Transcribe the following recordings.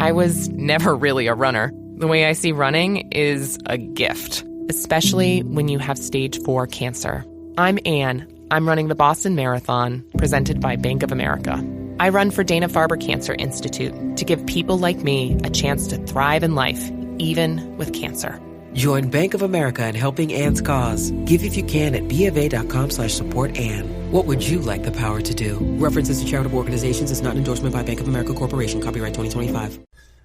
I was never really a runner. The way I see running is a gift, especially when you have stage 4 cancer. I'm Anne. I'm running the Boston Marathon, presented by Bank of America. I run for Dana-Farber Cancer Institute to give people like me a chance to thrive in life, even with cancer. Join Bank of America in helping Anne's cause. Give if you can at BofA.com/supportAnne. What would you like the power to do? References to charitable organizations is not an endorsement by Bank of America Corporation. Copyright 2025.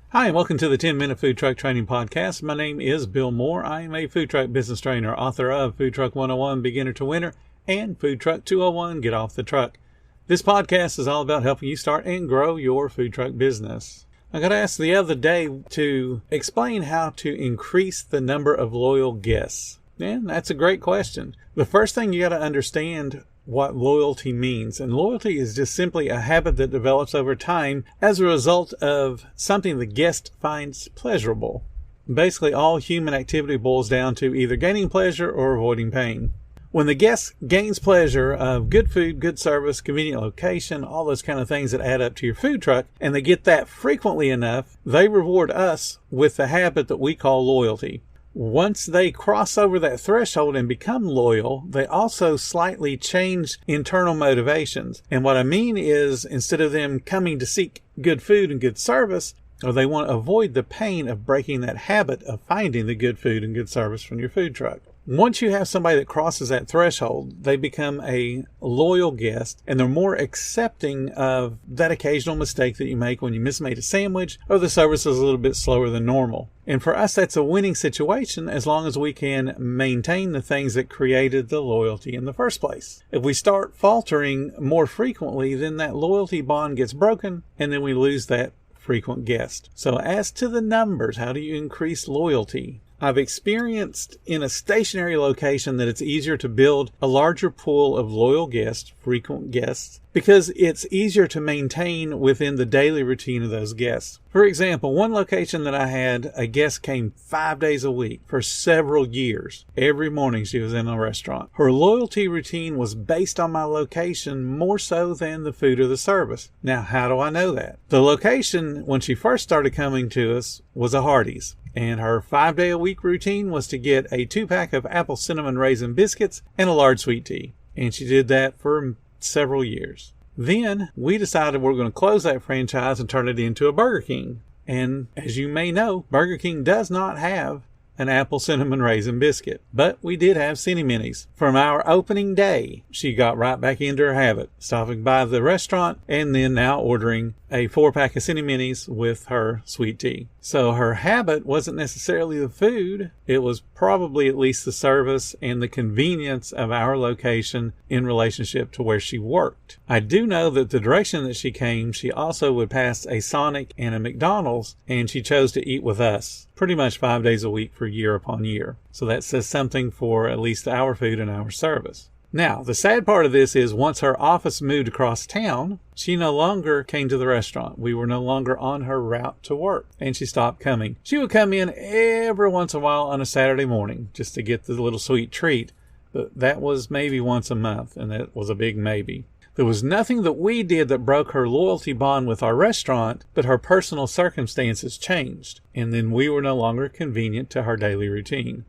Hi, and welcome to the 10-Minute Food Truck Training Podcast. My name is Bill Moore. I am a food truck business trainer, author of Food Truck 101, Beginner to Winner, and Food Truck 201, Get Off the Truck. This podcast is all about helping you start and grow your food truck business. I got asked the other day to explain how to increase the number of loyal guests. And that's a great question. The first thing you got to understand what loyalty means. And loyalty is just simply a habit that develops over time as a result of something the guest finds pleasurable. Basically, all human activity boils down to either gaining pleasure or avoiding pain. When the guest gains pleasure of good food, good service, convenient location, all those kind of things that add up to your food truck, and they get that frequently enough, they reward us with the habit that we call loyalty. Once they cross over that threshold and become loyal, they also slightly change internal motivations. And what I mean is, instead of them coming to seek good food and good service, or they want to avoid the pain of breaking that habit of finding the good food and good service from your food truck. Once you have somebody that crosses that threshold, they become a loyal guest, and they're more accepting of that occasional mistake that you make when you mismade a sandwich or the service is a little bit slower than normal. And for us, that's a winning situation as long as we can maintain the things that created the loyalty in the first place. If we start faltering more frequently, then that loyalty bond gets broken, and then we lose that frequent guest. So as to the numbers, how do you increase loyalty? I've experienced in a stationary location that it's easier to build a larger pool of loyal guests, frequent guests, because it's easier to maintain within the daily routine of those guests. For example, one location that I had, a guest came 5 days a week for several years. Every morning she was in a restaurant. Her loyalty routine was based on my location more so than the food or the service. Now, how do I know that? The location, when she first started coming to us, was a Hardee's. And her 5-day-a-week routine was to get a 2-pack of apple cinnamon raisin biscuits and a large sweet tea. And she did that for several years. Then we decided we're going to close that franchise and turn it into a Burger King. And as you may know, Burger King does not have an apple cinnamon raisin biscuit. But we did have Cinny Minis. From our opening day, she got right back into her habit, stopping by the restaurant and then now ordering a 4-pack of Cinny Minis with her sweet tea. So her habit wasn't necessarily the food. It was probably at least the service and the convenience of our location in relationship to where she worked. I do know that the direction that she came, she also would pass a Sonic and a McDonald's, and she chose to eat with us pretty much 5 days a week for year upon year. So that says something for at least our food and our service. Now, the sad part of this is once her office moved across town, she no longer came to the restaurant. We were no longer on her route to work, and she stopped coming. She would come in every once in a while on a Saturday morning just to get the little sweet treat, but that was maybe once a month, and that was a big maybe. There was nothing that we did that broke her loyalty bond with our restaurant, but her personal circumstances changed, and then we were no longer convenient to her daily routine.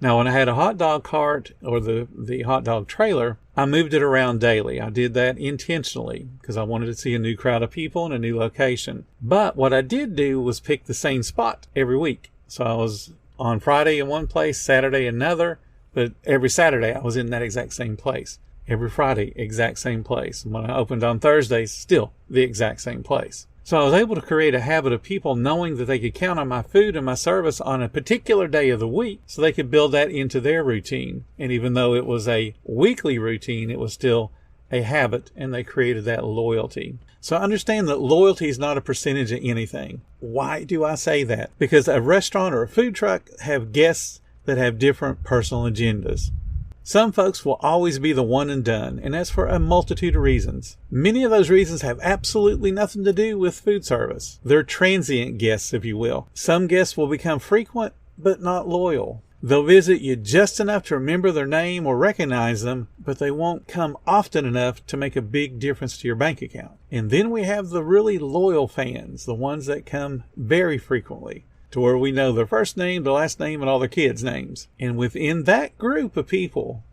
Now, when I had a hot dog cart or the hot dog trailer, I moved it around daily. I did that intentionally because I wanted to see a new crowd of people in a new location. But what I did do was pick the same spot every week. So I was on Friday in one place, Saturday another, but every Saturday I was in that exact same place. Every Friday, exact same place. And when I opened on Thursdays, still the exact same place. So I was able to create a habit of people knowing that they could count on my food and my service on a particular day of the week so they could build that into their routine. And even though it was a weekly routine, it was still a habit, and they created that loyalty. So understand that loyalty is not a percentage of anything. Why do I say that? Because a restaurant or a food truck have guests that have different personal agendas. Some folks will always be the one and done, and that's for a multitude of reasons. Many of those reasons have absolutely nothing to do with food service. They're transient guests, if you will. Some guests will become frequent, but not loyal. They'll visit you just enough to remember their name or recognize them, but they won't come often enough to make a big difference to your bank account. And then we have the really loyal fans, the ones that come very frequently, to where we know their first name, their last name, and all their kids' names. And within that group of people,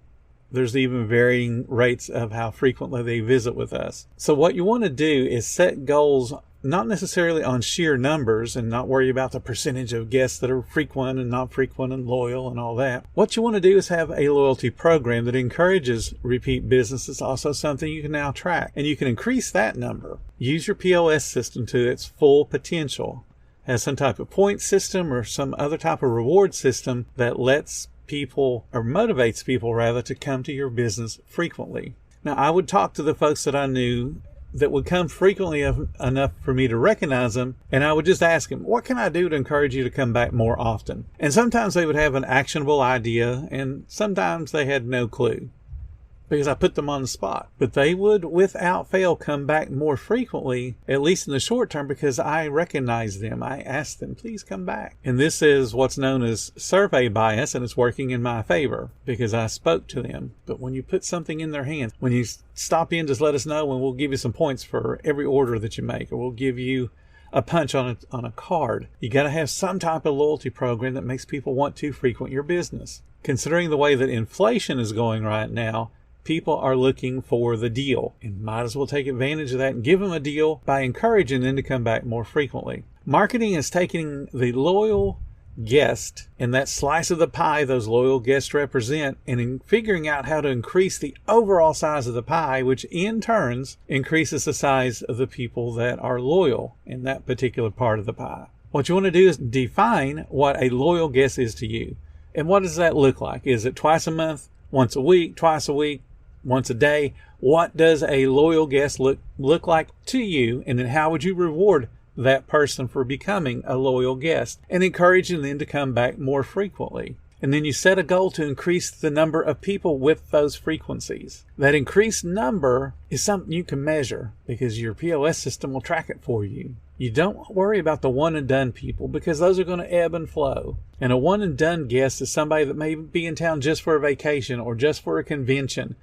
there's even varying rates of how frequently they visit with us. So what you want to do is set goals, not necessarily on sheer numbers and not worry about the percentage of guests that are frequent and not frequent and loyal and all that. What you want to do is have a loyalty program that encourages repeat business. It's also something you can now track, and you can increase that number. Use your POS system to its full potential. Has some type of point system or some other type of reward system that lets people, or motivates people rather, to come to your business frequently. Now, I would talk to the folks that I knew that would come frequently enough for me to recognize them, and I would just ask them, what can I do to encourage you to come back more often? And sometimes they would have an actionable idea, and sometimes they had no clue, because I put them on the spot. But they would, without fail, come back more frequently, at least in the short term, because I recognized them. I asked them, please come back. And this is what's known as survey bias, and it's working in my favor because I spoke to them. But when you put something in their hands, when you stop in, just let us know and we'll give you some points for every order that you make, or we'll give you a punch on a card. You got to have some type of loyalty program that makes people want to frequent your business. Considering the way that inflation is going right now, people are looking for the deal, and might as well take advantage of that and give them a deal by encouraging them to come back more frequently. Marketing is taking the loyal guest and that slice of the pie those loyal guests represent, and in figuring out how to increase the overall size of the pie, which in turns increases the size of the people that are loyal in that particular part of the pie. What you want to do is define what a loyal guest is to you. And what does that look like? Is it twice a month, once a week, twice a week, once a day? What does a loyal guest look like to you? And then how would you reward that person for becoming a loyal guest and encouraging them to come back more frequently? And then you set a goal to increase the number of people with those frequencies. That increased number is something you can measure because your POS system will track it for you. You don't worry about the one and done people because those are going to ebb and flow. And a one and done guest is somebody that may be in town just for a vacation or just for a convention,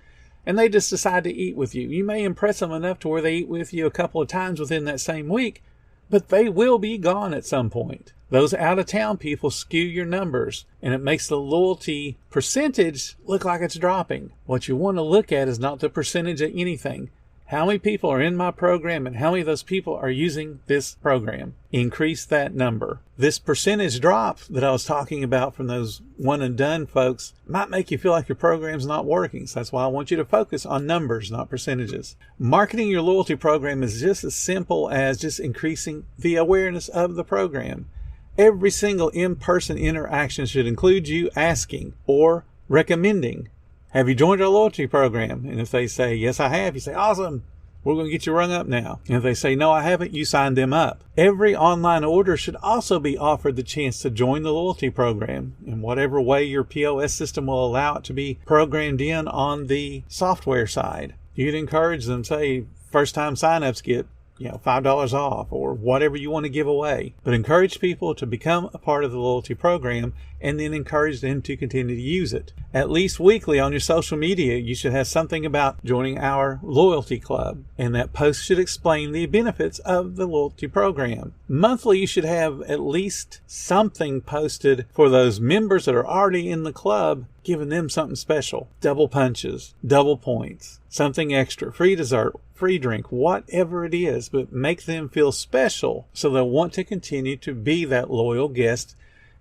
and they just decide to eat with you. You may impress them enough to where they eat with you a couple of times within that same week, but they will be gone at some point. Those out-of-town people skew your numbers, and it makes the loyalty percentage look like it's dropping. What you want to look at is not the percentage of anything. How many people are in my program and how many of those people are using this program? Increase that number. This percentage drop that I was talking about from those one and done folks might make you feel like your program's not working. So that's why I want you to focus on numbers, not percentages. Marketing your loyalty program is just as simple as just increasing the awareness of the program. Every single in-person interaction should include you asking or recommending, have you joined our loyalty program? And if they say, yes, I have, you say, awesome, we're going to get you rung up now. And if they say, no, I haven't, you sign them up. Every online order should also be offered the chance to join the loyalty program in whatever way your POS system will allow it to be programmed in on the software side. You'd encourage them, say, first-time signups get $5 off or whatever you want to give away. But encourage people to become a part of the loyalty program and then encourage them to continue to use it. At least weekly on your social media, you should have something about joining our loyalty club, and that post should explain the benefits of the loyalty program. Monthly, you should have at least something posted for those members that are already in the club, giving them something special. Double punches, double points, something extra, free dessert, free drink, whatever it is, but make them feel special so they'll want to continue to be that loyal guest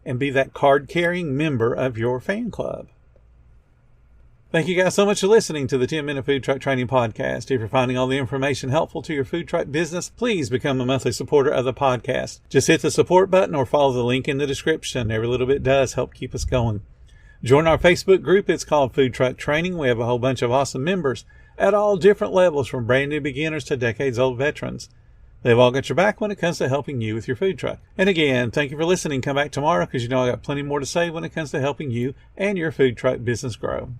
and be that card-carrying member of your fan club. Thank you guys so much for listening to the 10-Minute Food Truck Training Podcast. If you're finding all the information helpful to your food truck business, please become a monthly supporter of the podcast. Just hit the support button or follow the link in the description. Every little bit does help keep us going. Join our Facebook group. It's called Food Truck Training. We have a whole bunch of awesome members at all different levels, from brand new beginners to decades-old veterans. They've all got your back when it comes to helping you with your food truck. And again, thank you for listening. Come back tomorrow because I got plenty more to say when it comes to helping you and your food truck business grow.